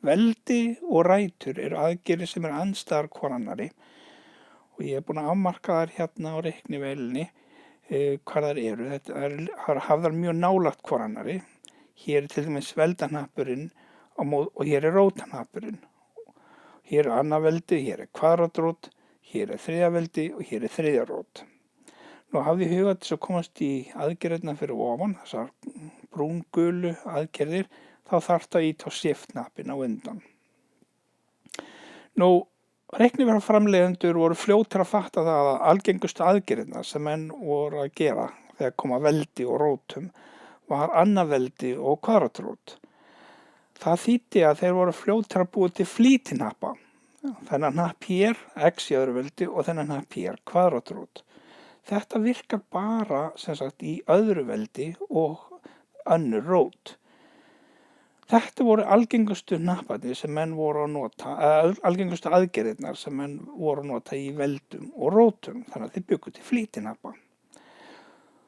Veldi og rætur eru aðgerðir sem eru andstæðar hvor annarri og ég búinn að afmarka þær hérna á reiknivélinni hvar þær eru. Þetta er hafðar mjög nálægt hvor annarri. Hér er til dæmis veldahnappurinn og hér er rótahnappurinn. Hér er annað veldi, hér er kvadratrót, hér er þriðja veldi og hér er þriðja rót. Nú hafði ég hugað til að komast í aðgerðirnar fyrir ofan, þessar brúngulu aðgerðir, þá þarftu að ýta á shift-hnappinn á undan. Nú, reiknivélarframleiðendur voru fljótir að fatta það að algengustu aðgerðirnar sem menn voru að gera þegar koma veldi og rótum var annað veldi og kvadratrót. Það þýddi að þeir voru fljótir að búa til flýtihnappa. Þennan hnapp hér, x í öðru veldi og þennan hnapp hér, kvadratrót. Þetta virkar bara sem sagt í öðru veldi og önnur rót. Þetta voru algengustu hnapparnir sem menn voru að nota, algengustu aðgerðirnar sem menn voru að nota í veldum og rótum, þannig að þeir bjuggu til flýtihnappa.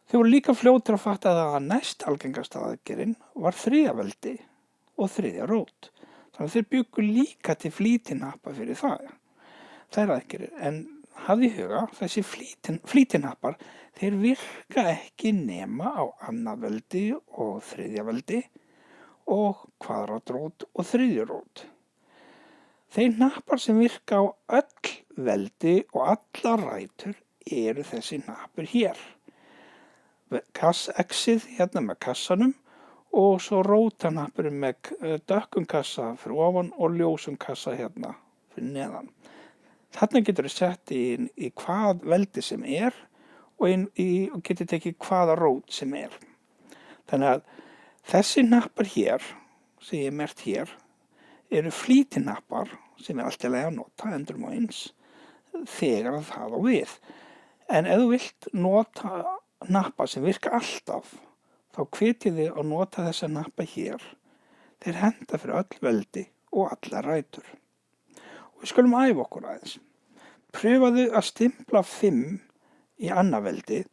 Þeir voru líka fljótir að fatta að næst algengasta aðgerðin var þriðja veldi og þriðja rót. Þannig að þeir bjuggu líka til flýtihnappa fyrir það. Það er aðgerðir, en hafði í huga þessi flýtihnapar, þeir virka ekki nema á annað veldi og þriðja veldi og kvadratrót og þriðju rót. Þeir hnappar sem virka á öll veldi og allar rætur eru þessi hnappur hér. X-ið hérna með kassanum og svo rótahnappurinn með dökkum kassa fyrir ofan og ljósum kassa hérna fyrir neðan. Þarna getur við sett í hvað veldi sem er og getur tekið hvaða rót sem er. Þannig að þessi hnappar hér, sem ég merkt hér, eru flýtihnappar sem er alltaf að nota endurum og eins þegar það á við. En ef þú vilt nota hnappa sem virka alltaf, þá hvet ég þig að nota þessa hnappa hér. Þeir henta fyrir öll veldi og allar rætur. Og við skulum æfa okkur aðeins. Pröfaðu að stimpla 5 í annað veldið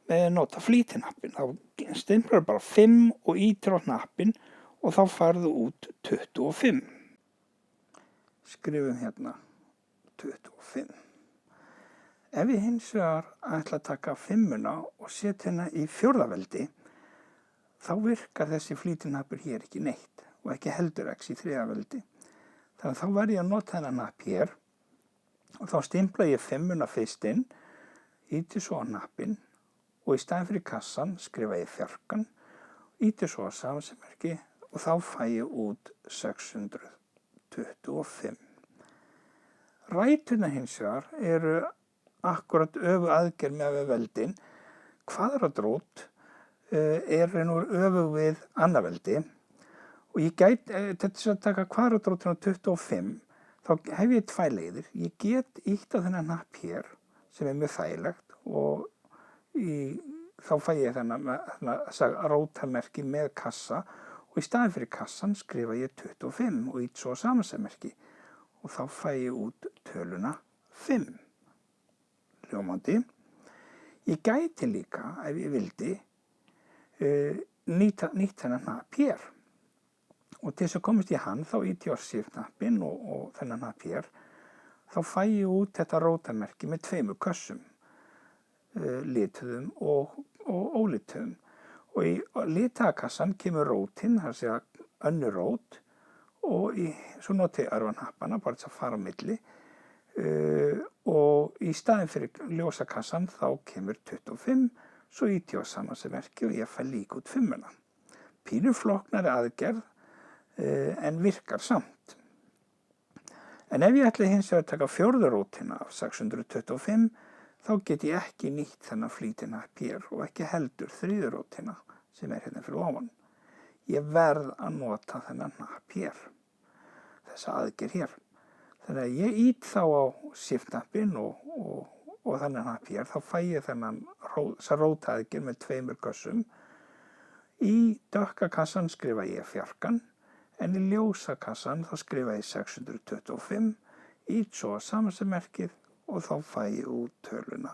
með að nota flýtihnappinn. Þá stimplar bara 5 og ýtir á hnappinn og þá færðu út 25. Skrifum hérna 25. Ef ég hins vegar ætla að taka 5-una og setja hérna í fjórða veldi, þá virkar þessi flýtihnappur hér ekki neitt og ekki heldur x í þriðja veldi. Þannig að þá verð ég að nota þennan hnapp hér og þá stimpla ég 5-una fyrst inn, ýti svo á hnappinn og í staðinn fyrir kassan skrifa ég fjarkan, ýti svo á samsemmerki og þá fæ ég út 625. Ræturnar hins vegar eru akkurat öfu aðgerð með veldin. Kvadratrót er öfu við annað veldi og ég gæti, til að taka kvadratrótina 25, þá hef ég 2 leiðir. Ég get ýtt á þennan hnapp hér sem er mjög þægilegt og þá fæ ég þessa rótamerki með kassa og í staðinn fyrir kassan skrifa ég 25 og ýt svo samansemmerki og þá fæ ég út töluna 5. Ljómandi. Ég gæti líka, ef ég vildi, nýtt þennan hnapp hér. Og til þess að komast í hann, þá ýti ég á shift-hnappinn og þennan hnapp hér, þá fæ ég út þetta rótamerki með 2 kössum. Lituðum og ólituðum. Og í litakassan kemur rótin, það sé að önnur rót og svo noti ég örvanhappana bara til að fara á milli og í staðinn fyrir ljósakassan þá kemur 25, svo ýti ég á samansemmerki og ég fæ líka út 5-una. Pínu flóknari aðgerð en virkar samt. En ef ég ætli hins vegar að taka fjórðu rótina af 625, þá get ég ekki nýtt þennan flýtihnapp hér og ekki heldur þriðju rótina sem er hérna fyrir ofan. Ég verð að nota þennan hnapp hér, þessa aðgerð hér. Þannig að ég ýt þá á shift-hnappinn og þennan hnapp hér, þá fæ ég þessa rótaðgerð með 2 kössum. Í dökka kassan skrifa ég fjarkan, en í ljósa kassan þá skrifa ég 625, ýt svo samansemmerkið og þá fæ ég út töluna